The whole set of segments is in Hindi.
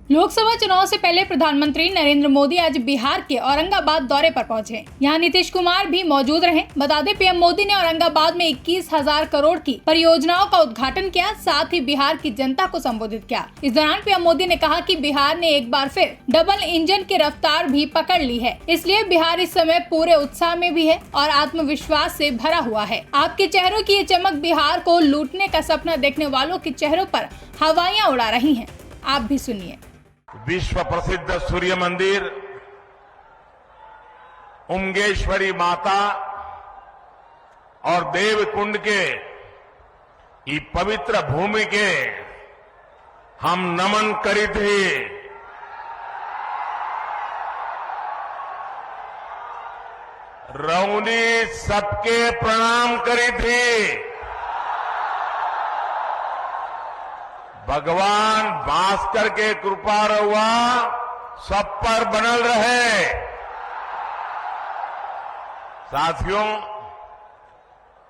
लोकसभा चुनाव से पहले प्रधानमंत्री नरेंद्र मोदी आज बिहार के औरंगाबाद दौरे पर पहुंचे। यहां नीतीश कुमार भी मौजूद रहे। बता दें, पीएम मोदी ने औरंगाबाद में 21,000 करोड़ की परियोजनाओं का उद्घाटन किया, साथ ही बिहार की जनता को संबोधित किया। इस दौरान पीएम मोदी ने कहा कि बिहार ने एक बार फिर डबल इंजन की रफ्तार भी पकड़ ली है, इसलिए बिहार इस समय पूरे उत्साह में भी है और आत्मविश्वास से भरा हुआ है। आपके चेहरों की ये चमक बिहार को लूटने का सपना देखने वालों के चेहरों पर हवाइयां उड़ा रही है। आप भी सुनिए। विश्व प्रसिद्ध सूर्य मंदिर, उमगेश्वरी माता और देवकुंड के ई पवित्र भूमि के हम नमन करी थी। रौनी सबके प्रणाम करी थी। भगवान भास्कर के कृपा रहुआ सब पर बनल रहे। साथियों,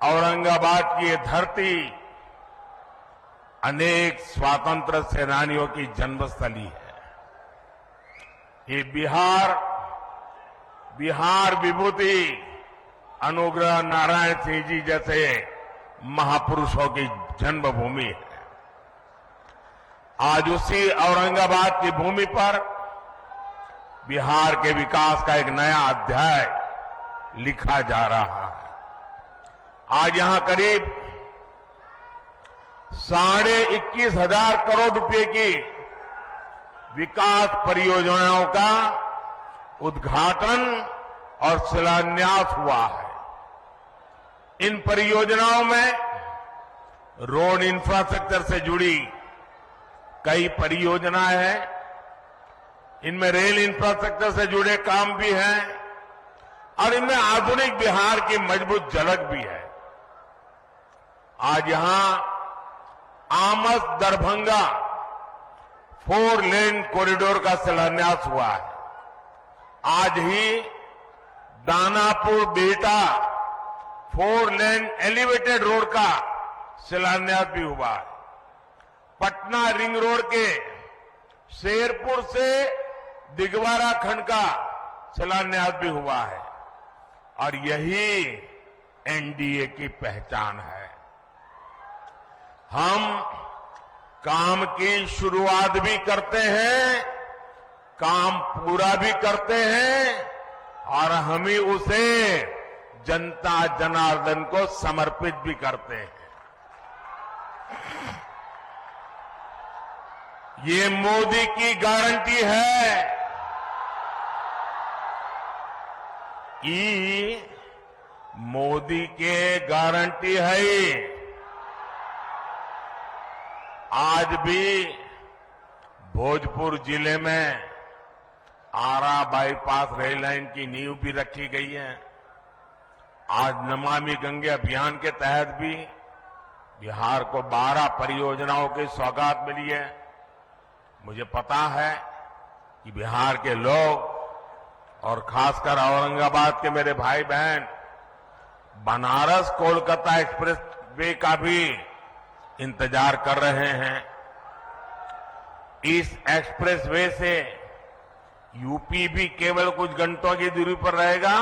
औरंगाबाद की ये धरती अनेक स्वातंत्र सेनानियों की जन्मस्थली है। ये बिहार विभूति अनुग्रह नारायण सिंह जी जैसे महापुरुषों की जन्मभूमि है। आज उसी औरंगाबाद की भूमि पर बिहार के विकास का एक नया अध्याय लिखा जा रहा है। आज यहां करीब 21,500 करोड़ रुपए की विकास परियोजनाओं का उद्घाटन और शिलान्यास हुआ है। इन परियोजनाओं में रोड इंफ्रास्ट्रक्चर से जुड़ी कई परियोजनाएं हैं। इनमें रेल इंफ्रास्ट्रक्चर से जुड़े काम भी हैं और इनमें आधुनिक बिहार की मजबूत झलक भी है। आज यहां आमस दरभंगा 4 लेन कॉरिडोर का शिलान्यास हुआ है। आज ही Danapur Bihta 4 lane elevated road का शिलान्यास भी हुआ है। पटना रिंग रोड के शेरपुर से दिगवारा खंड का शिलान्यास भी हुआ है और यही एनडीए की पहचान है। हम काम की शुरुआत भी करते हैं, काम पूरा भी करते हैं और हम ही उसे जनता जनार्दन को समर्पित भी करते हैं। ये मोदी की गारंटी है कि मोदी के गारंटी है। आज भी भोजपुर जिले में आरा बाईपास रेल लाइन की नींव भी रखी गई है। आज नमामि गंगे अभियान के तहत भी बिहार को 12 परियोजनाओं की सौगात मिली है। मुझे पता है कि बिहार के लोग और खासकर औरंगाबाद के मेरे भाई बहन बनारस कोलकाता एक्सप्रेस वे का भी इंतजार कर रहे हैं। इस एक्सप्रेस वे से यूपी भी केवल कुछ घंटों की दूरी पर रहेगा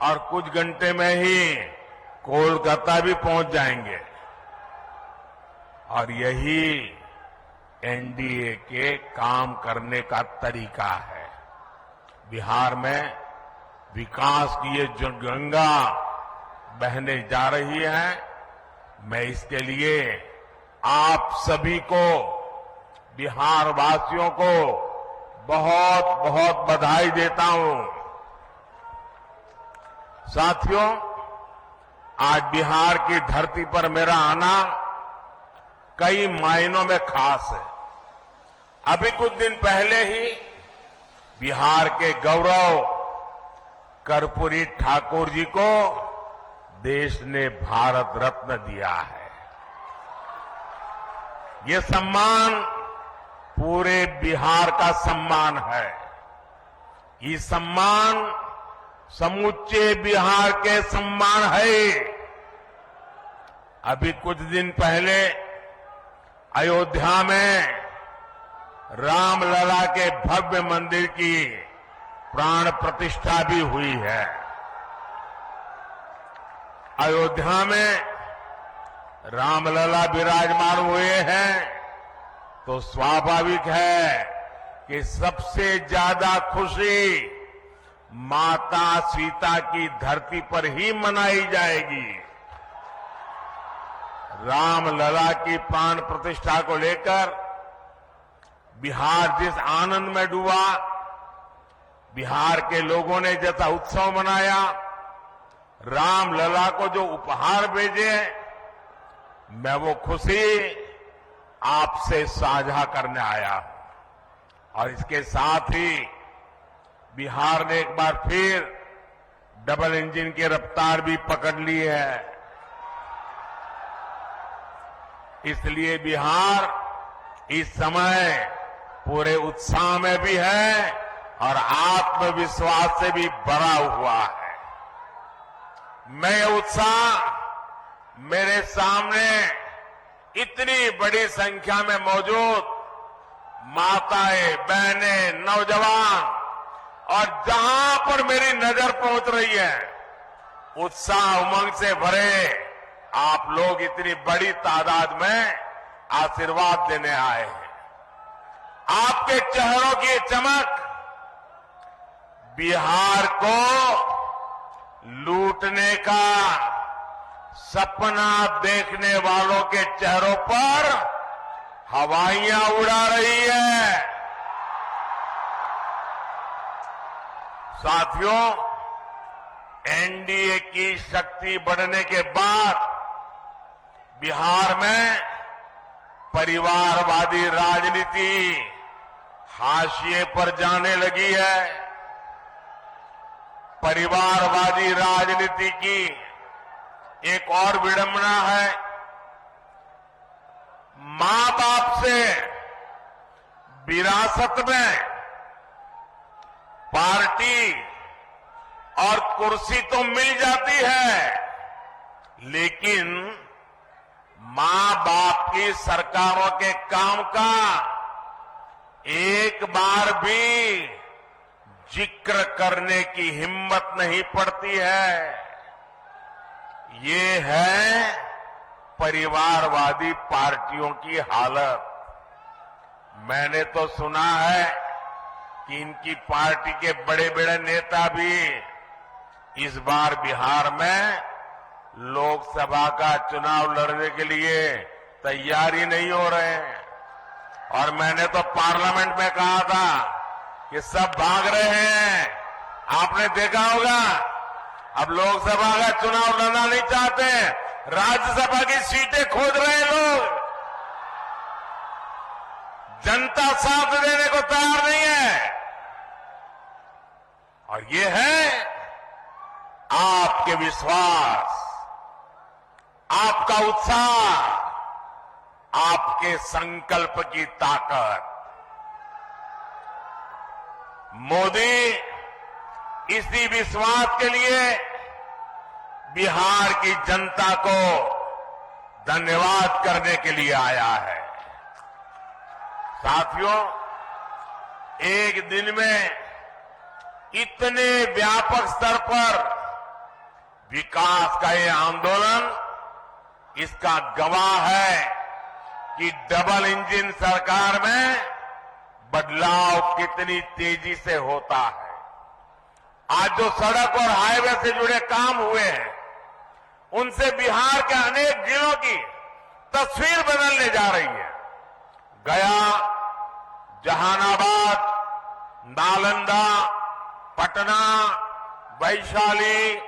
और कुछ घंटे में ही कोलकाता भी पहुंच जाएंगे और यही एनडीए के काम करने का तरीका है। बिहार में विकास की ये जो गंगा बहने जा रही है, मैं इसके लिए आप सभी को, बिहार वासियों को बहुत बहुत बधाई देता हूं। साथियों, आज बिहार की धरती पर मेरा आना कई मायनों में खास है। अभी कुछ दिन पहले ही बिहार के गौरव कर्पूरी ठाकुर जी को देश ने भारत रत्न दिया है। ये सम्मान पूरे बिहार का सम्मान है। ये सम्मान समूचे बिहार के सम्मान है। अभी कुछ दिन पहले अयोध्या में रामलला के भव्य मंदिर की प्राण प्रतिष्ठा भी हुई है। अयोध्या में रामलला विराजमान हुए हैं तो स्वाभाविक है कि सबसे ज्यादा खुशी माता सीता की धरती पर ही मनाई जाएगी। रामलला की प्राण प्रतिष्ठा को लेकर बिहार जिस आनंद में डूबा, बिहार के लोगों ने जैसा उत्सव मनाया, रामलला को जो उपहार भेजे, मैं वो खुशी आपसे साझा करने आया हूं। और इसके साथ ही बिहार ने एक बार फिर डबल इंजन की रफ्तार भी पकड़ ली है। इसलिए बिहार इस समय पूरे उत्साह में भी है और आत्मविश्वास से भी भरा हुआ है। मैं ये उत्साह मेरे सामने इतनी बड़ी संख्या में मौजूद माताएं, बहनें, नौजवान और जहां पर मेरी नजर पहुंच रही है, उत्साह उमंग से भरे आप लोग इतनी बड़ी तादाद में आशीर्वाद देने आए हैं। आपके चेहरों की चमक बिहार को लूटने का सपना देखने वालों के चेहरों पर हवाइयां उड़ा रही है। साथियों, एनडीए की शक्ति बढ़ने के बाद बिहार में परिवारवादी राजनीति हाशिए पर जाने लगी है। परिवारवादी राजनीति की एक और विडंबना है, मां बाप से विरासत में पार्टी और कुर्सी तो मिल जाती है, लेकिन मां बाप की सरकारों के काम का एक बार भी जिक्र करने की हिम्मत नहीं पड़ती है। ये है परिवारवादी पार्टियों की हालत। मैंने तो सुना है कि इनकी पार्टी के बड़े बड़े नेता भी इस बार बिहार में लोकसभा का चुनाव लड़ने के लिए तैयारी नहीं हो रहे हैं। और मैंने तो पार्लियामेंट में कहा था कि सब भाग रहे हैं। आपने देखा होगा, अब लोकसभा का चुनाव लड़ना नहीं चाहते, राज्यसभा की सीटें खोज रहे हैं लोग। जनता साथ देने को तैयार नहीं है। और ये है आपके विश्वास, आपका उत्साह, आपके संकल्प की ताकत। मोदी इसी विश्वास के लिए बिहार की जनता को धन्यवाद करने के लिए आया है। साथियों, एक दिन में इतने व्यापक स्तर पर विकास का ये आंदोलन इसका गवाह है कि डबल इंजन सरकार में बदलाव कितनी तेजी से होता है। आज जो सड़क और हाईवे से जुड़े काम हुए हैं, उनसे बिहार के अनेक जिलों की तस्वीर बदलने जा रही है। गया, जहानाबाद, नालंदा, पटना, वैशाली,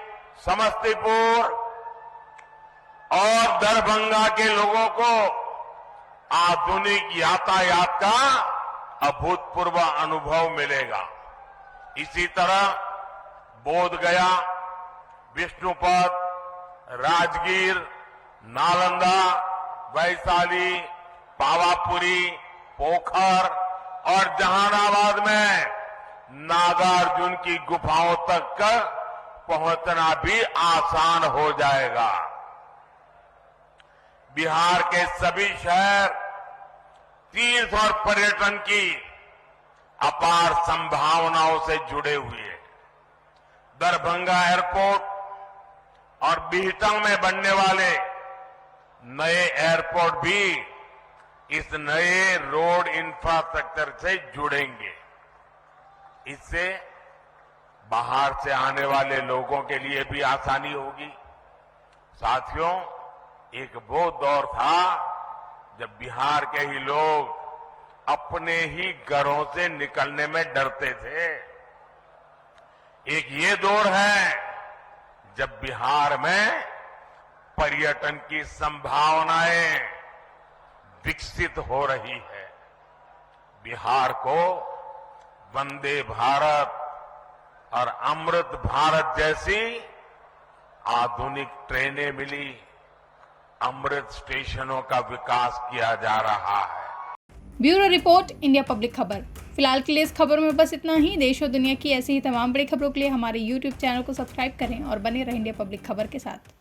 समस्तीपुर और दरभंगा के लोगों को आधुनिक यातायात का अभूतपूर्व अनुभव मिलेगा। इसी तरह बोधगया, विष्णुपद, राजगीर, नालंदा, वैशाली, पावापुरी, पोखर और जहानाबाद में नागार्जुन की गुफाओं तक पहुंचना भी आसान हो जाएगा। बिहार के सभी शहर तीर्थ और पर्यटन की अपार संभावनाओं से जुड़े हुए हैं। दरभंगा एयरपोर्ट और बिहटा में बनने वाले नए एयरपोर्ट भी इस नए रोड इंफ्रास्ट्रक्चर से जुड़ेंगे। इससे बाहर से आने वाले लोगों के लिए भी आसानी होगी। साथियों, एक वो दौर था जब बिहार के ही लोग अपने ही घरों से निकलने में डरते थे। एक ये दौर है जब बिहार में पर्यटन की संभावनाएं विकसित हो रही है। बिहार को वंदे भारत और अमृत भारत जैसी आधुनिक ट्रेनें मिली, अमृत स्टेशनों का विकास किया जा रहा है। ब्यूरो रिपोर्ट, इंडिया पब्लिक खबर। फिलहाल के लिए इस खबर में बस इतना ही। देश और दुनिया की ऐसी ही तमाम बड़ी खबरों के लिए हमारे YouTube चैनल को सब्सक्राइब करें और बने रहें इंडिया पब्लिक खबर के साथ।